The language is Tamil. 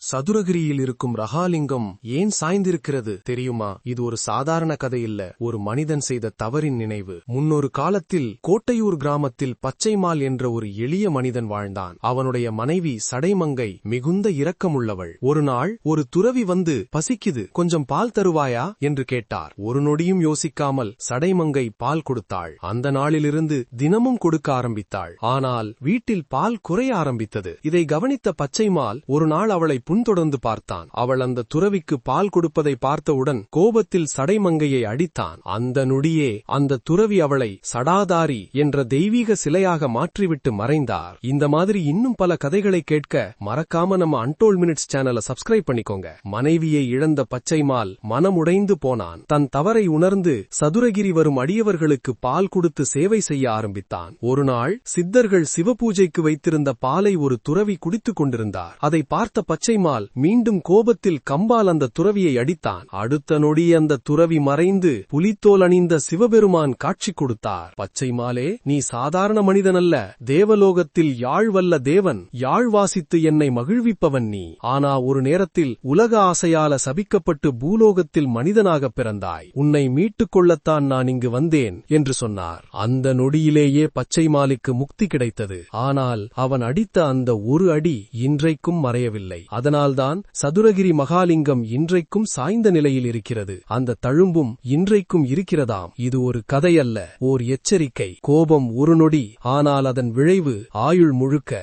சதுரகிரியில் இருக்கும் ரகாலிங்கம் ஏன் சாய்ந்திருக்கிறது தெரியுமா? இது ஒரு சாதாரண கதை இல்ல, ஒரு மனிதன் செய்த தவறின் நினைவு. முன்னொரு காலத்தில் கோட்டையூர் கிராமத்தில் பச்சைமால் என்ற ஒரு எளிய மனிதன் வாழ்ந்தான். அவனுடைய மனைவி சடைமங்கை மிகுந்த இரக்கமுள்ளவள். ஒரு நாள் ஒரு துறவி வந்து, பசிக்குது, கொஞ்சம் பால் தருவாயா என்று கேட்டார். ஒரு நொடியும் யோசிக்காமல் சடைமங்கை பால் கொடுத்தாள். அந்த நாளிலிருந்து தினமும் கொடுக்க ஆரம்பித்தாள். ஆனால் வீட்டில் பால் குறைய ஆரம்பித்தது. இதை கவனித்த பச்சைமால் ஒரு நாள் அவளை புன்தொடர்ந்து பார்த்தான். அவள் அந்த துறவிக்கு பால் கொடுப்பதை பார்த்தவுடன் கோபத்தில் சடைமங்கையை அடித்தான். அந்த நொடியே அந்த துறவி அவளை சடாதாரி என்ற தெய்வீக சிலையாக மாற்றிவிட்டு மறைந்தார். இந்த மாதிரி இன்னும் பல கதைகளை கேட்க மறக்காம நம்ம அன்டோல்ட் மினிட்ஸ் சேனலை சப்ஸ்கிரைப் பண்ணிக்கோங்க. மனைவியை இழந்த பச்சைமால் மனமுடைந்து போனான். தன் தவறை உணர்ந்து சதுரகிரி வரும் அடியவர்களுக்கு பால் கொடுத்து சேவை செய்ய ஆரம்பித்தான். ஒரு நாள் சித்தர்கள் சிவபூஜைக்கு வைத்திருந்த பாலை ஒரு துறவி குடித்துக் கொண்டிருந்தார். அதை பார்த்த பச்சைமால் மீண்டும் கோபத்தில் கம்பால் அந்த துறவியை அடித்தான். அடுத்த நொடி அந்த துறவி மறைந்து புலித்தோல் அணிந்த சிவபெருமான் காட்சி கொடுத்தார். பச்சைமாலே, நீ சாதாரண மனிதனல்ல, தேவலோகத்தில் யாழ் வல்ல தேவன். யாழ் வாசித்து என்னை மகிழ்விப்பவன் நீ. ஆனா ஒரு நேரத்தில் உலக ஆசையால சபிக்கப்பட்டு பூலோகத்தில் மனிதனாக பிறந்தாய். உன்னை மீட்டுக் கொள்ளத்தான் நான் இங்கு வந்தேன் என்று சொன்னார். அந்த நொடியிலேயே பச்சைமாலுக்கு முக்தி கிடைத்தது. ஆனால் அவன் அடித்த அந்த ஒரு அடி இன்றைக்கும் மறையவில்லை. அதனால்தான் சதுரகிரி மகாலிங்கம் இன்றைக்கும் சாய்ந்த நிலையில் இருக்கிறது. அந்த தழும்பும் இன்றைக்கும் இருக்கிறதாம். இது ஒரு கதையல்ல, ஓர் எச்சரிக்கை. கோபம் ஒரு நொடி, ஆனால் அதன் விளைவு ஆயுள் முழுக்க.